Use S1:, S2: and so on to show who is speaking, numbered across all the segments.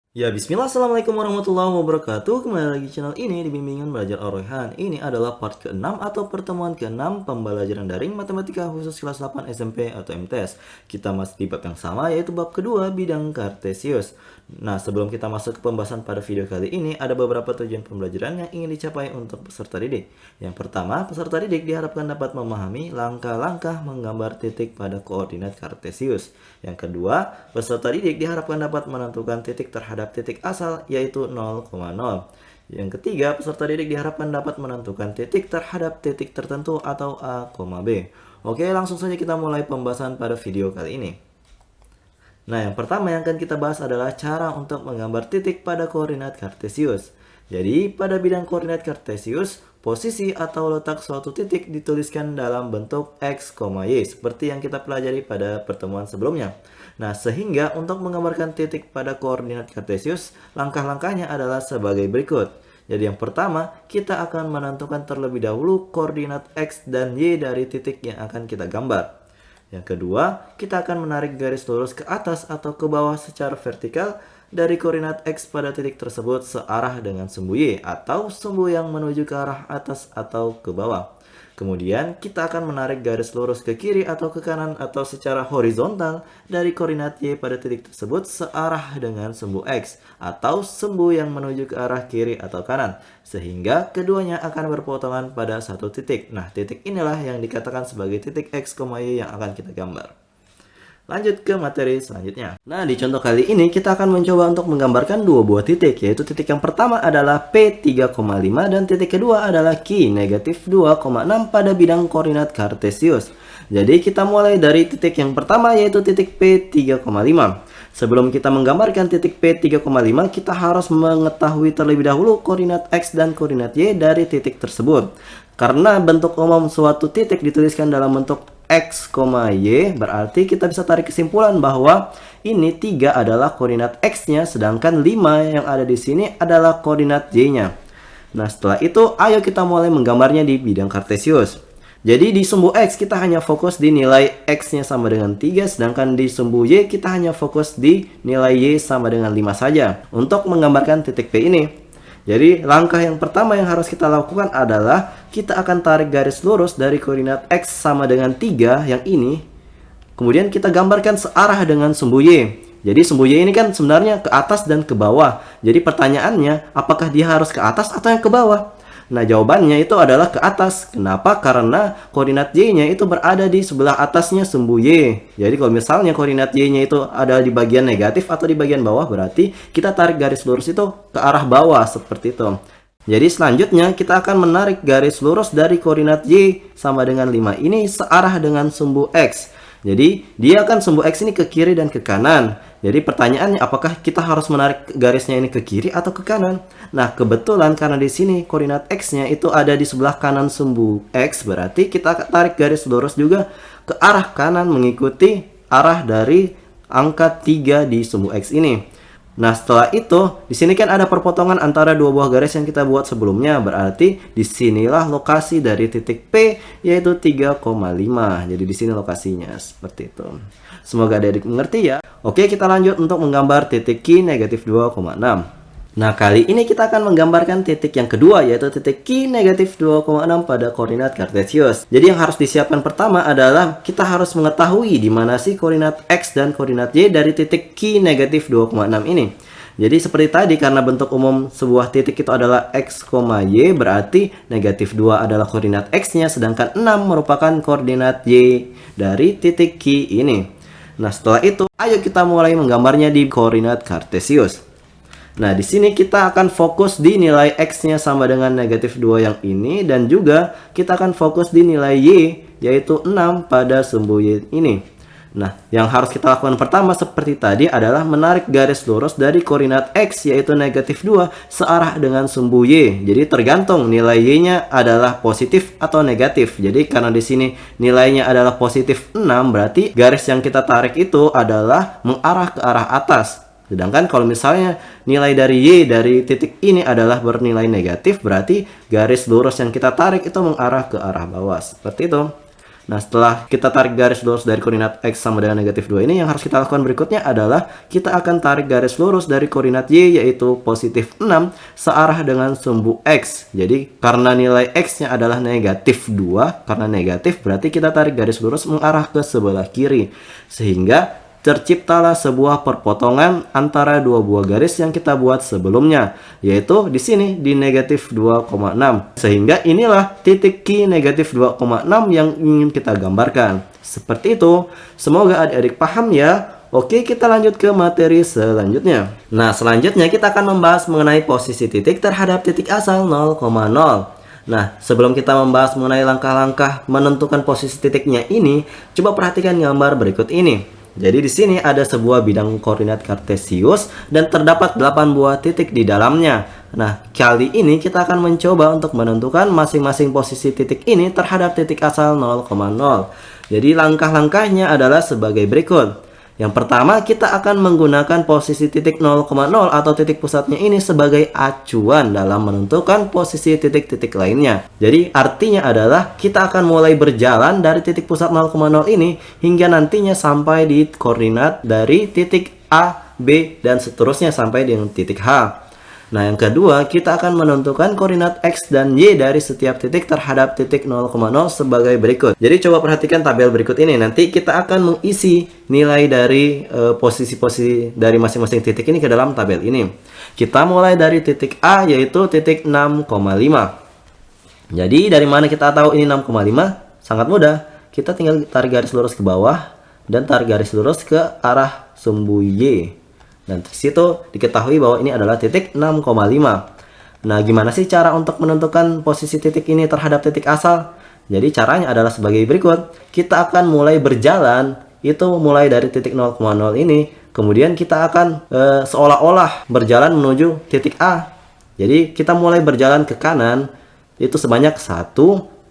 S1: Ya, bismillah, assalamualaikum warahmatullahi wabarakatuh. Kembali lagi di channel ini di Bimbingan Belajar Al-Rayhan. Ini adalah part ke-6 atau pertemuan ke-6 pembelajaran daring matematika khusus kelas 8 SMP atau MTS. Kita masih di bab yang sama, yaitu bab kedua, bidang kartesius. Nah, sebelum kita masuk ke pembahasan pada video kali ini, ada beberapa tujuan pembelajaran yang ingin dicapai untuk peserta didik. Yang pertama, peserta didik diharapkan dapat memahami langkah-langkah menggambar titik pada koordinat kartesius. Yang kedua, peserta didik diharapkan dapat menentukan titik terhadap titik asal, yaitu 0,0. Yang ketiga, peserta didik diharapkan dapat menentukan titik terhadap titik tertentu atau A, B. Oke, langsung saja kita mulai pembahasan pada video kali ini. Nah, yang pertama yang akan kita bahas adalah cara untuk menggambar titik pada koordinat kartesius. Jadi, pada bidang koordinat kartesius, posisi atau letak suatu titik dituliskan dalam bentuk X, Y, seperti yang kita pelajari pada pertemuan sebelumnya. Nah, sehingga untuk menggambarkan titik pada koordinat kartesius, langkah-langkahnya adalah sebagai berikut. Jadi yang pertama, kita akan menentukan terlebih dahulu koordinat X dan Y dari titik yang akan kita gambar. Yang kedua, kita akan menarik garis lurus ke atas atau ke bawah secara vertikal dari koordinat X pada titik tersebut searah dengan sumbu Y atau sumbu yang menuju ke arah atas atau ke bawah. Kemudian, kita akan menarik garis lurus ke kiri atau ke kanan atau secara horizontal dari koordinat Y pada titik tersebut searah dengan sumbu X atau sumbu yang menuju ke arah kiri atau kanan, sehingga keduanya akan berpotongan pada satu titik. Nah, titik inilah yang dikatakan sebagai titik X, Y yang akan kita gambar. Lanjut ke materi selanjutnya. Nah, di contoh kali ini kita akan mencoba untuk menggambarkan dua buah titik, yaitu titik yang pertama adalah P3,5 dan titik kedua adalah Q negatif 2,6 pada bidang koordinat kartesius. Jadi kita mulai dari titik yang pertama, yaitu titik P3,5. Sebelum kita menggambarkan titik P3,5, kita harus mengetahui terlebih dahulu koordinat X dan koordinat Y dari titik tersebut. Karena bentuk umum suatu titik dituliskan dalam bentuk X, Y, berarti kita bisa tarik kesimpulan bahwa ini 3 adalah koordinat X-nya, sedangkan 5 yang ada di sini adalah koordinat Y-nya. Nah, setelah itu, ayo kita mulai menggambarnya di bidang kartesius. Jadi di sumbu X kita hanya fokus di nilai X-nya sama dengan 3, sedangkan di sumbu Y kita hanya fokus di nilai Y sama dengan 5 saja untuk menggambarkan titik P ini. Jadi langkah yang pertama yang harus kita lakukan adalah kita akan tarik garis lurus dari koordinat X sama dengan 3 yang ini. Kemudian kita gambarkan searah dengan sumbu Y. Jadi sumbu Y ini kan sebenarnya ke atas dan ke bawah. Jadi pertanyaannya, apakah dia harus ke atas atau yang ke bawah? Nah, jawabannya itu adalah ke atas. Kenapa? Karena koordinat Y-nya itu berada di sebelah atasnya sumbu Y. Jadi kalau misalnya koordinat Y-nya itu ada di bagian negatif atau di bagian bawah, berarti kita tarik garis lurus itu ke arah bawah seperti itu. Jadi selanjutnya kita akan menarik garis lurus dari koordinat Y sama dengan 5 ini searah dengan sumbu X. Jadi dia akan sumbu X ini ke kiri dan ke kanan. Jadi pertanyaannya, apakah kita harus menarik garisnya ini ke kiri atau ke kanan? Nah, kebetulan karena di sini koordinat X-nya itu ada di sebelah kanan sumbu X, berarti kita tarik garis lurus juga ke arah kanan mengikuti arah dari angka 3 di sumbu X ini. Nah, setelah itu, di sini kan ada perpotongan antara dua buah garis yang kita buat sebelumnya. Berarti disinilah lokasi dari titik P, yaitu 3,5. Jadi di sini lokasinya, seperti itu. Semoga adik-adik mengerti ya. Oke, kita lanjut untuk menggambar titik Q negatif 2,6. Nah, kali ini kita akan menggambarkan titik yang kedua, yaitu titik Q negatif 2,6 pada koordinat kartesius. Jadi yang harus disiapkan pertama adalah kita harus mengetahui di mana sih koordinat X dan koordinat Y dari titik Q negatif 2,6 ini. Jadi seperti tadi, karena bentuk umum sebuah titik itu adalah X, Y, berarti negatif 2 adalah koordinat X-nya, sedangkan 6 merupakan koordinat Y dari titik Q ini. Nah, setelah itu, ayo kita mulai menggambarnya di koordinat kartesius. Nah, di sini kita akan fokus di nilai X-nya sama dengan negatif 2 yang ini, dan juga kita akan fokus di nilai Y, yaitu 6 pada sumbu Y ini. Nah, yang harus kita lakukan pertama seperti tadi adalah menarik garis lurus dari koordinat X, yaitu negatif 2, searah dengan sumbu Y. Jadi tergantung nilai Y-nya adalah positif atau negatif. Jadi karena di sini nilainya adalah positif 6, berarti garis yang kita tarik itu adalah mengarah ke arah atas. Sedangkan kalau misalnya nilai dari Y dari titik ini adalah bernilai negatif, berarti garis lurus yang kita tarik itu mengarah ke arah bawah. Seperti itu. Nah, setelah kita tarik garis lurus dari koordinat X sama dengan negatif 2 ini, yang harus kita lakukan berikutnya adalah kita akan tarik garis lurus dari koordinat Y, yaitu positif 6, searah dengan sumbu X. Jadi, karena nilai X-nya adalah negatif 2, karena negatif berarti kita tarik garis lurus mengarah ke sebelah kiri. Sehingga terciptalah sebuah perpotongan antara dua buah garis yang kita buat sebelumnya, yaitu di sini di negatif 2,6. Sehingga inilah titik Q negatif 2,6 yang ingin kita gambarkan. Seperti itu. Semoga adik-adik paham ya. Oke, kita lanjut ke materi selanjutnya. Nah, selanjutnya kita akan membahas mengenai posisi titik terhadap titik asal 0,0. Nah, sebelum kita membahas mengenai langkah-langkah menentukan posisi titiknya ini, coba perhatikan gambar berikut ini. Jadi di sini ada sebuah bidang koordinat kartesius dan terdapat 8 buah titik di dalamnya. Nah, kali ini kita akan mencoba untuk menentukan masing-masing posisi titik ini terhadap titik asal 0,0. Jadi langkah-langkahnya adalah sebagai berikut. Yang pertama, kita akan menggunakan posisi titik 0,0 atau titik pusatnya ini sebagai acuan dalam menentukan posisi titik-titik lainnya. Jadi artinya adalah kita akan mulai berjalan dari titik pusat 0,0 ini hingga nantinya sampai di koordinat dari titik A, B, dan seterusnya sampai di titik H. Nah, yang kedua, kita akan menentukan koordinat X dan Y dari setiap titik terhadap titik 0,0 sebagai berikut. Jadi coba perhatikan tabel berikut ini. Nanti kita akan mengisi nilai dari posisi-posisi dari masing-masing titik ini ke dalam tabel ini. Kita mulai dari titik A, yaitu titik 6,5. Jadi dari mana kita tahu ini 6,5? Sangat mudah. Kita tinggal tarik garis lurus ke bawah dan tarik garis lurus ke arah sumbu Y. Dan di situ diketahui bahwa ini adalah titik 6,5. Nah, gimana sih cara untuk menentukan posisi titik ini terhadap titik asal? Jadi caranya adalah sebagai berikut. Kita akan mulai berjalan, itu mulai dari titik 0,0 ini. Kemudian kita akan seolah-olah berjalan menuju titik A. Jadi kita mulai berjalan ke kanan, itu sebanyak 1,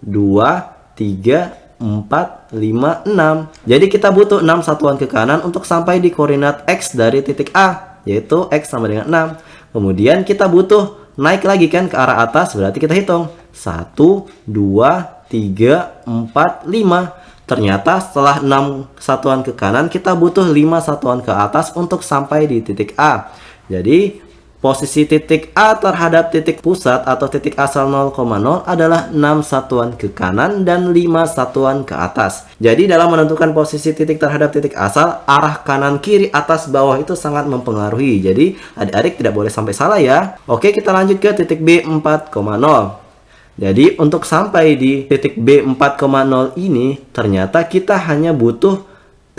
S1: 2, 3, 4, 5, 6. Jadi kita butuh 6 satuan ke kanan untuk sampai di koordinat X dari titik A, yaitu X sama dengan 6. Kemudian kita butuh naik lagi kan ke arah atas, berarti kita hitung 1, 2, 3, 4, 5. Ternyata setelah 6 satuan ke kanan, kita butuh 5 satuan ke atas untuk sampai di titik A. Jadi posisi titik A terhadap titik pusat atau titik asal 0,0 adalah 6 satuan ke kanan dan 5 satuan ke atas. Jadi dalam menentukan posisi titik terhadap titik asal, arah kanan, kiri, atas, bawah itu sangat mempengaruhi. Jadi adik-adik tidak boleh sampai salah ya. Oke, kita lanjut ke titik B 4,0. Jadi untuk sampai di titik B 4,0 ini, ternyata kita hanya butuh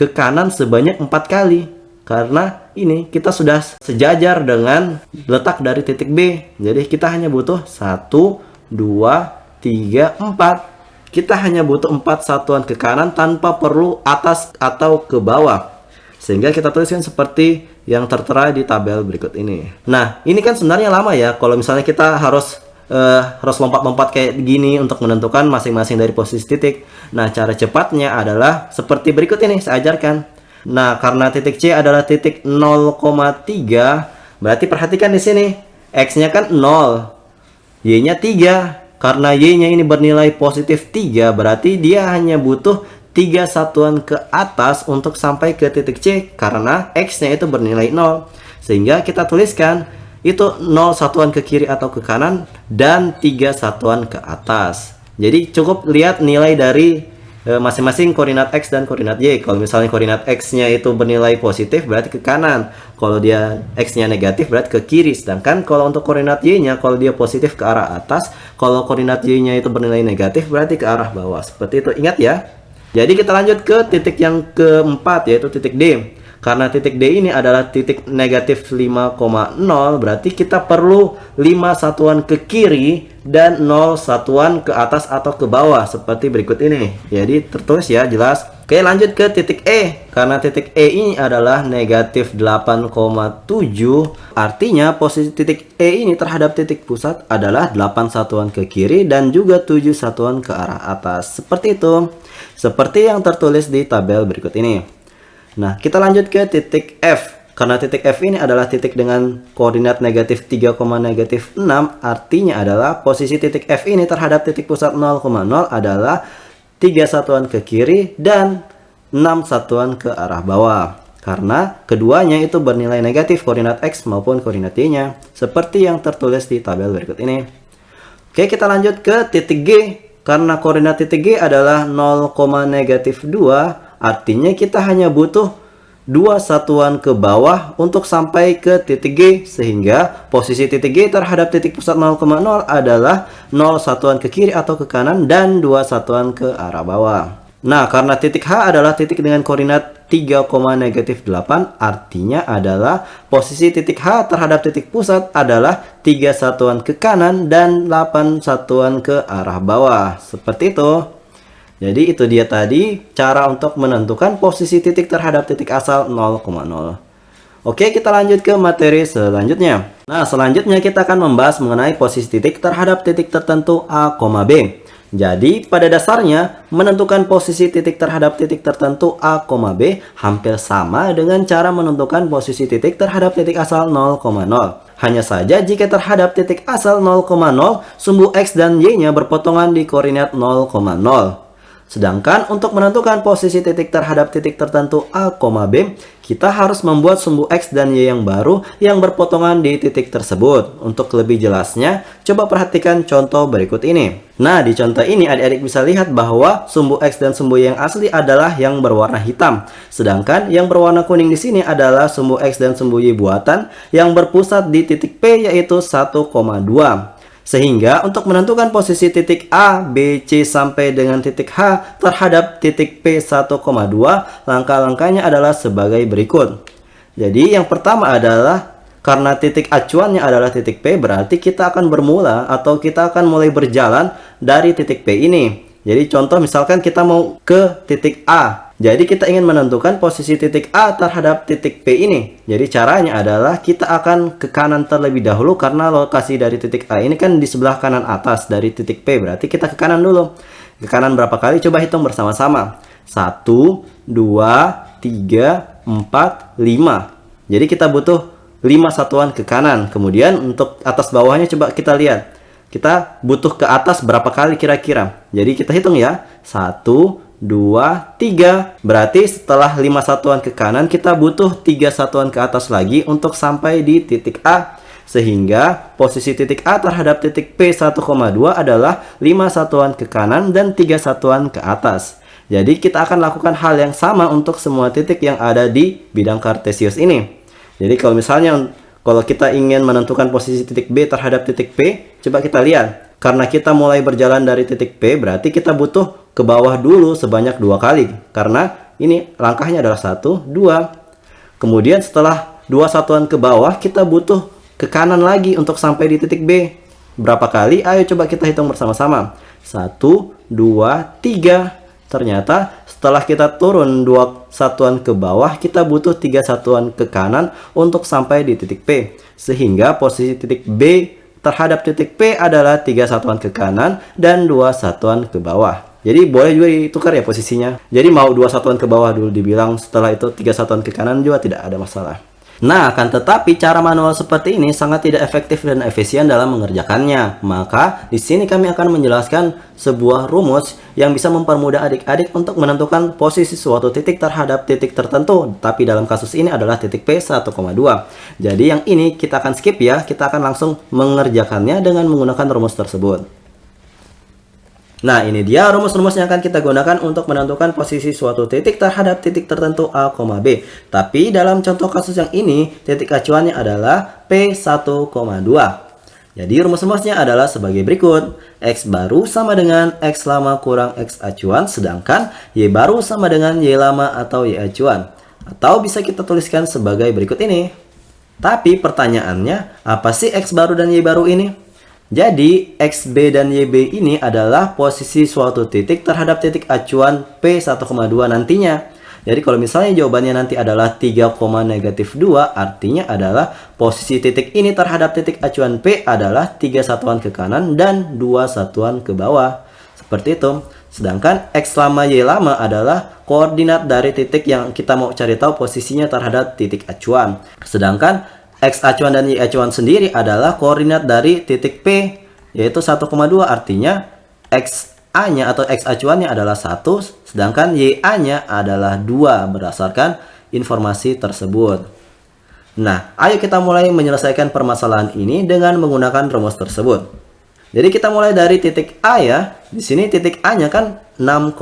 S1: ke kanan sebanyak 4 kali. Karena ini kita sudah sejajar dengan letak dari titik B. Jadi kita hanya butuh 1, 2, 3, 4. Kita hanya butuh 4 satuan ke kanan tanpa perlu atas atau ke bawah. Sehingga kita tuliskan seperti yang tertera di tabel berikut ini. Nah, ini kan sebenarnya lama ya. Kalau misalnya kita harus lompat-lompat kayak gini untuk menentukan masing-masing dari posisi titik. Nah, cara cepatnya adalah seperti berikut ini, saya ajarkan. Nah, karena titik C adalah titik 0,3, berarti perhatikan di sini, X-nya kan 0, Y-nya 3. Karena Y-nya ini bernilai positif 3, berarti dia hanya butuh 3 satuan ke atas untuk sampai ke titik C, karena X-nya itu bernilai 0. Sehingga kita tuliskan, itu 0 satuan ke kiri atau ke kanan, dan 3 satuan ke atas. Jadi cukup lihat nilai dari masing-masing koordinat X dan koordinat Y. Kalau misalnya koordinat X-nya itu bernilai positif, berarti ke kanan. Kalau dia X-nya negatif, berarti ke kiri. Sedangkan kalau untuk koordinat Y-nya, kalau dia positif ke arah atas. Kalau koordinat Y-nya itu bernilai negatif, berarti ke arah bawah. Seperti itu, ingat ya. Jadi kita lanjut ke titik yang keempat, yaitu titik D. Karena titik D ini adalah titik negatif 5,0, berarti kita perlu 5 satuan ke kiri dan 0 satuan ke atas atau ke bawah, seperti berikut ini. Jadi tertulis ya, jelas. Oke, lanjut ke titik E. Karena titik E ini adalah negatif 8,7, artinya posisi titik E ini terhadap titik pusat adalah 8 satuan ke kiri dan juga 7 satuan ke arah atas. Seperti itu. Seperti yang tertulis di tabel berikut ini. Nah, kita lanjut ke titik F. Karena titik F ini adalah titik dengan koordinat negatif 3,6, artinya adalah posisi titik F ini terhadap titik pusat 0,0 adalah 3 satuan ke kiri, dan 6 satuan ke arah bawah. Karena keduanya itu bernilai negatif koordinat X maupun koordinat Y-nya, seperti yang tertulis di tabel berikut ini. Oke, kita lanjut ke titik G. Karena koordinat titik G adalah 0, negatif 2, artinya kita hanya butuh 2 satuan ke bawah untuk sampai ke titik G, sehingga posisi titik G terhadap titik pusat 0,0 adalah 0 satuan ke kiri atau ke kanan dan 2 satuan ke arah bawah. Nah, karena titik H adalah titik dengan koordinat 3, negatif 8, artinya adalah posisi titik H terhadap titik pusat adalah 3 satuan ke kanan dan 8 satuan ke arah bawah. Seperti itu. Jadi itu dia tadi cara untuk menentukan posisi titik terhadap titik asal 0,0. Oke, kita lanjut ke materi selanjutnya. Nah, selanjutnya kita akan membahas mengenai posisi titik terhadap titik tertentu A, B. Jadi, pada dasarnya, menentukan posisi titik terhadap titik tertentu A, B hampir sama dengan cara menentukan posisi titik terhadap titik asal 0,0. Hanya saja jika terhadap titik asal 0,0, sumbu X dan Y-nya berpotongan di koordinat 0,0. Sedangkan untuk menentukan posisi titik terhadap titik tertentu A, B, kita harus membuat sumbu X dan Y yang baru yang berpotongan di titik tersebut. Untuk lebih jelasnya, coba perhatikan contoh berikut ini. Nah, di contoh ini adik-adik bisa lihat bahwa sumbu X dan sumbu Y yang asli adalah yang berwarna hitam. Sedangkan yang berwarna kuning di sini adalah sumbu X dan sumbu Y buatan yang berpusat di titik P, yaitu 1,2. Sehingga untuk menentukan posisi titik A, B, C sampai dengan titik H terhadap titik P 1,2, langkah-langkahnya adalah sebagai berikut. Jadi yang pertama adalah karena titik acuannya adalah titik P, berarti kita akan bermula atau kita akan mulai berjalan dari titik P ini. Jadi contoh misalkan kita mau ke titik A. Jadi kita ingin menentukan posisi titik A terhadap titik P ini. Jadi caranya adalah kita akan ke kanan terlebih dahulu karena lokasi dari titik A ini kan di sebelah kanan atas dari titik P. Berarti kita ke kanan dulu. Ke kanan berapa kali? Coba hitung bersama-sama. 1, 2, 3, 4, 5. Jadi kita butuh 5 satuan ke kanan. Kemudian untuk atas bawahnya coba kita lihat. Kita butuh ke atas berapa kali kira-kira. Jadi kita hitung ya. 1, 2, 3. Berarti setelah 5 satuan ke kanan, kita butuh 3 satuan ke atas lagi untuk sampai di titik A. Sehingga posisi titik A terhadap titik P 1,2 adalah 5 satuan ke kanan dan 3 satuan ke atas. Jadi kita akan lakukan hal yang sama untuk semua titik yang ada di bidang kartesius ini. Jadi kalau misalnya kalau kita ingin menentukan posisi titik B terhadap titik P, coba kita lihat. Karena kita mulai berjalan dari titik P, berarti kita butuh ke bawah dulu sebanyak 2 kali. Karena ini langkahnya adalah 1, 2. Kemudian setelah 2 satuan ke bawah, kita butuh ke kanan lagi untuk sampai di titik B. Berapa kali? Ayo coba kita hitung bersama-sama. 1, 2, 3. Ternyata setelah kita turun 2 satuan ke bawah, kita butuh 3 satuan ke kanan untuk sampai di titik P. Sehingga posisi titik B terhadap titik P adalah 3 satuan ke kanan dan 2 satuan ke bawah. Jadi boleh juga ditukar ya posisinya. Jadi mau 2 satuan ke bawah dulu dibilang, setelah itu 3 satuan ke kanan juga tidak ada masalah. Nah, akan tetapi cara manual seperti ini sangat tidak efektif dan efisien dalam mengerjakannya. Maka di sini kami akan menjelaskan sebuah rumus yang bisa mempermudah adik-adik untuk menentukan posisi suatu titik terhadap titik tertentu. Tapi dalam kasus ini adalah titik P 1,2. Jadi yang ini kita akan skip ya. Kita akan langsung mengerjakannya dengan menggunakan rumus tersebut. Nah, ini dia rumus-rumus yang akan kita gunakan untuk menentukan posisi suatu titik terhadap titik tertentu A, B. Tapi dalam contoh kasus yang ini, titik acuannya adalah P 1,2. Jadi rumus-rumusnya adalah sebagai berikut. X baru sama dengan X lama kurang X acuan, sedangkan Y baru sama dengan Y lama atau Y acuan. Atau bisa kita tuliskan sebagai berikut ini. Tapi pertanyaannya, apa sih X baru dan Y baru ini? Jadi, XB dan YB ini adalah posisi suatu titik terhadap titik acuan P 1,2 nantinya. Jadi, kalau misalnya jawabannya nanti adalah 3, negatif 2, artinya adalah posisi titik ini terhadap titik acuan P adalah 3 satuan ke kanan dan 2 satuan ke bawah. Seperti itu. Sedangkan X lama Y lama adalah koordinat dari titik yang kita mau cari tahu posisinya terhadap titik acuan. Sedangkan X acuan dan Y acuan sendiri adalah koordinat dari titik P, yaitu 1,2, artinya X A-nya atau X acuannya adalah 1, sedangkan YA-nya adalah 2 berdasarkan informasi tersebut. Nah, ayo kita mulai menyelesaikan permasalahan ini dengan menggunakan rumus tersebut. Jadi kita mulai dari titik A ya. Di sini titik A-nya kan 6,5,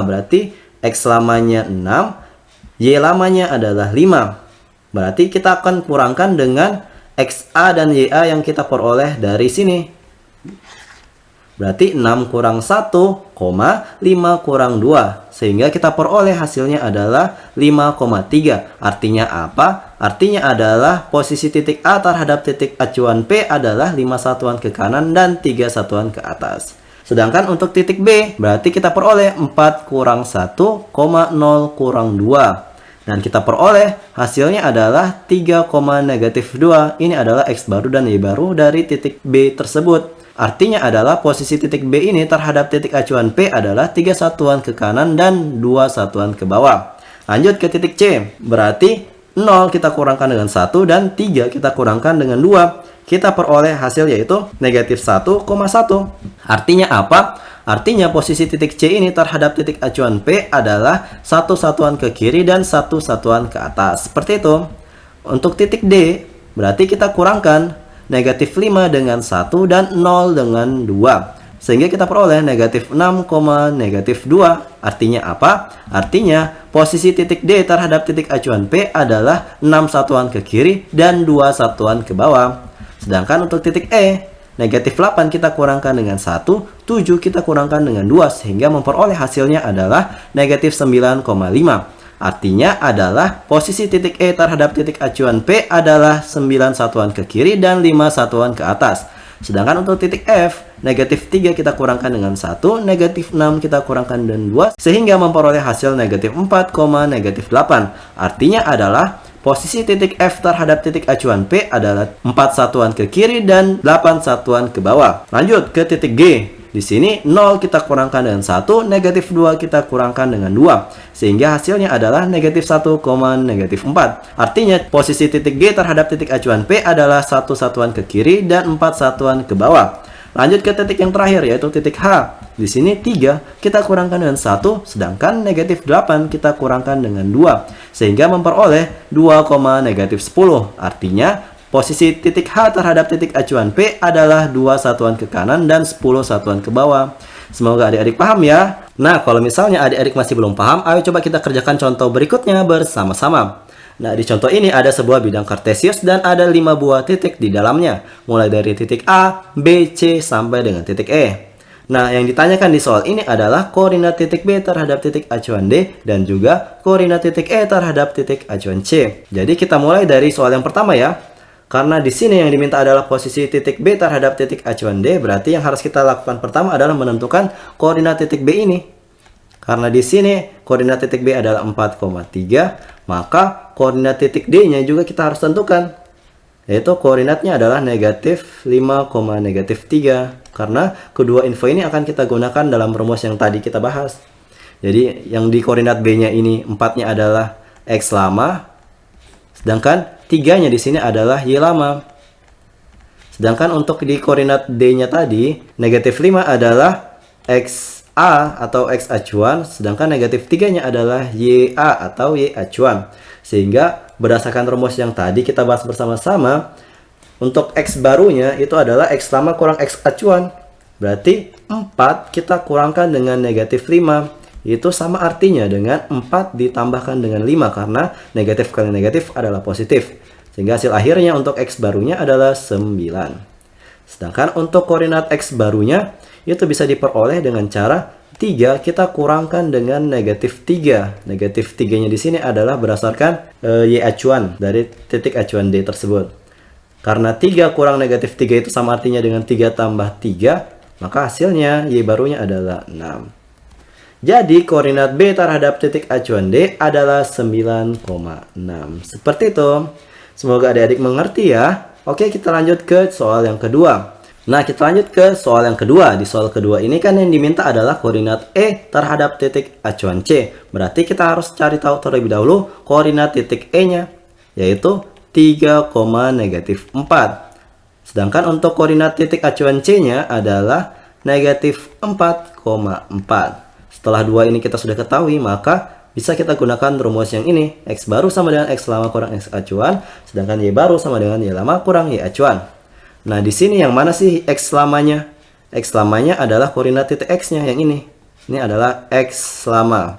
S1: berarti X lamanya 6, Y lamanya adalah 5. Berarti kita akan kurangkan dengan XA dan YA yang kita peroleh dari sini. Berarti 6 kurang 1, 5 kurang 2. Sehingga kita peroleh hasilnya adalah 5,3. Artinya apa? Artinya adalah posisi titik A terhadap titik acuan P adalah 5 satuan ke kanan dan 3 satuan ke atas. Sedangkan untuk titik B, berarti kita peroleh 4 kurang 1, 0 kurang 2. Dan kita peroleh hasilnya adalah 3, negatif 2. Ini adalah X baru dan Y baru dari titik B tersebut. Artinya adalah posisi titik B ini terhadap titik acuan P adalah 3 satuan ke kanan dan 2 satuan ke bawah. Lanjut ke titik C. Berarti 0 kita kurangkan dengan 1 dan 3 kita kurangkan dengan 2. Kita peroleh hasil yaitu negatif 1,1. Artinya apa? Artinya posisi titik C ini terhadap titik acuan P adalah 1 satuan ke kiri dan 1 satuan ke atas. Seperti itu. Untuk titik D, berarti kita kurangkan negatif 5 dengan 1 dan 0 dengan 2. Sehingga kita peroleh negatif 6, negatif 2. Artinya apa? Artinya posisi titik D terhadap titik acuan P adalah 6 satuan ke kiri dan 2 satuan ke bawah. Sedangkan untuk titik E, negatif 8 kita kurangkan dengan 1, 7 kita kurangkan dengan 2. Sehingga memperoleh hasilnya adalah negatif 9,5. Artinya adalah posisi titik E terhadap titik acuan P adalah 9 satuan ke kiri dan 5 satuan ke atas. Sedangkan untuk titik F, negatif 3 kita kurangkan dengan 1, negatif 6 kita kurangkan dengan 2, sehingga memperoleh hasil negatif 4, negatif 8. Artinya adalah posisi titik F terhadap titik acuan P adalah 4 satuan ke kiri dan 8 satuan ke bawah. Lanjut ke titik G. Di sini 0 kita kurangkan dengan 1, negatif 2 kita kurangkan dengan 2. Sehingga hasilnya adalah negatif 1, negatif 4. Artinya posisi titik G terhadap titik acuan P adalah 1 satuan ke kiri dan 4 satuan ke bawah. Lanjut ke titik yang terakhir yaitu titik H. Di sini 3 kita kurangkan dengan 1, sedangkan negatif 8 kita kurangkan dengan 2. Sehingga memperoleh 2, negatif 10. Artinya posisi titik H terhadap titik acuan P adalah 2 satuan ke kanan dan 10 satuan ke bawah. Semoga adik-adik paham ya. Nah, kalau misalnya adik-adik masih belum paham, ayo coba kita kerjakan contoh berikutnya bersama-sama. Nah, di contoh ini ada sebuah bidang kartesius dan ada 5 buah titik di dalamnya. Mulai dari titik A, B, C, sampai dengan titik E. Nah, yang ditanyakan di soal ini adalah koordinat titik B terhadap titik acuan D dan juga koordinat titik E terhadap titik acuan C. Jadi kita mulai dari soal yang pertama ya. Karena di sini yang diminta adalah posisi titik B terhadap titik acuan D, berarti yang harus kita lakukan pertama adalah menentukan koordinat titik B ini. Karena di sini koordinat titik B adalah 4,3, maka koordinat titik D-nya juga kita harus tentukan. Yaitu koordinatnya adalah negatif 5, negatif 3. Karena kedua info ini akan kita gunakan dalam rumus yang tadi kita bahas. Jadi yang di koordinat B-nya ini 4-nya adalah X lama, sedangkan 3-nya di sini adalah Y lama. Sedangkan untuk di koordinat D-nya tadi, negatif 5 adalah XA atau X acuan, sedangkan negatif 3-nya adalah YA atau Y acuan. Sehingga berdasarkan rumus yang tadi kita bahas bersama-sama, untuk X barunya itu adalah X lama kurang X acuan. Berarti 4 kita kurangkan dengan negatif 5. Itu sama artinya dengan 4 ditambahkan dengan 5 karena negatif kali negatif adalah positif. Sehingga hasil akhirnya untuk X barunya adalah 9. Sedangkan untuk koordinat X barunya itu bisa diperoleh dengan cara 3 kita kurangkan dengan negatif 3. Negatif 3-nya di sini adalah berdasarkan Y acuan dari titik acuan D tersebut. Karena 3 kurang negatif 3 itu sama artinya dengan 3 tambah 3, maka hasilnya Y barunya adalah 6. Jadi koordinat B terhadap titik acuan D adalah 9,6. Seperti itu. Semoga adik-adik mengerti ya. Oke, kita lanjut ke soal yang kedua. Nah, kita lanjut ke soal yang kedua. Di soal kedua ini kan yang diminta adalah koordinat E terhadap titik acuan C. Berarti kita harus cari tahu terlebih dahulu koordinat titik E-nya, yaitu 3, negatif 4. Sedangkan untuk koordinat titik acuan C-nya adalah negatif 4,4. Setelah 2 ini kita sudah ketahui, maka bisa kita gunakan rumus yang ini. X baru sama dengan X lama kurang X acuan, sedangkan Y baru sama dengan Y lama kurang Y acuan. Nah, di sini yang mana sih X lamanya? X lamanya adalah koordinat titik X-nya yang ini. Ini adalah X lama.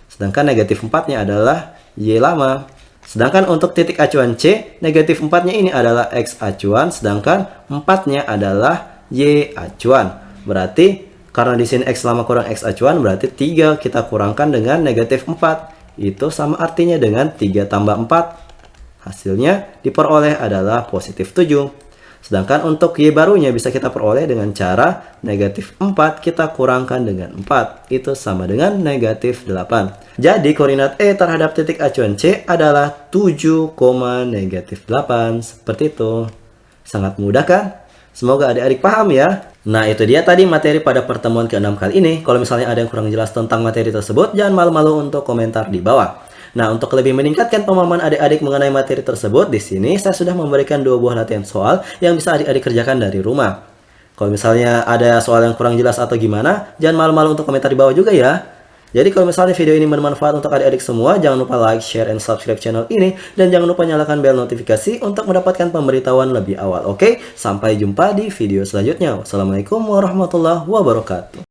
S1: Sedangkan negatif 4-nya adalah Y lama. Sedangkan untuk titik acuan C, negatif 4-nya ini adalah X acuan, sedangkan 4-nya adalah Y acuan. Berarti karena di sini X lama kurang X acuan, berarti 3 kita kurangkan dengan negatif 4. Itu sama artinya dengan 3 tambah 4. Hasilnya diperoleh adalah positif 7. Sedangkan untuk Y barunya bisa kita peroleh dengan cara negatif 4 kita kurangkan dengan 4. Itu sama dengan negatif 8. Jadi koordinat E terhadap titik acuan C adalah 7, negatif 8. Seperti itu. Sangat mudah kan? Semoga adik-adik paham ya. Nah, itu dia tadi materi pada pertemuan ke-6 kali ini. Kalau misalnya ada yang kurang jelas tentang materi tersebut, jangan malu-malu untuk komentar di bawah. Nah, untuk lebih meningkatkan pemahaman adik-adik mengenai materi tersebut, di sini saya sudah memberikan 2 buah latihan soal yang bisa adik-adik kerjakan dari rumah. Kalau misalnya ada soal yang kurang jelas atau gimana, jangan malu-malu untuk komentar di bawah juga ya. Jadi kalau misalnya video ini bermanfaat untuk adik-adik semua, jangan lupa like, share, and subscribe channel ini. Dan jangan lupa nyalakan bel notifikasi untuk mendapatkan pemberitahuan lebih awal. Oke, sampai jumpa di video selanjutnya. Wassalamualaikum warahmatullahi wabarakatuh.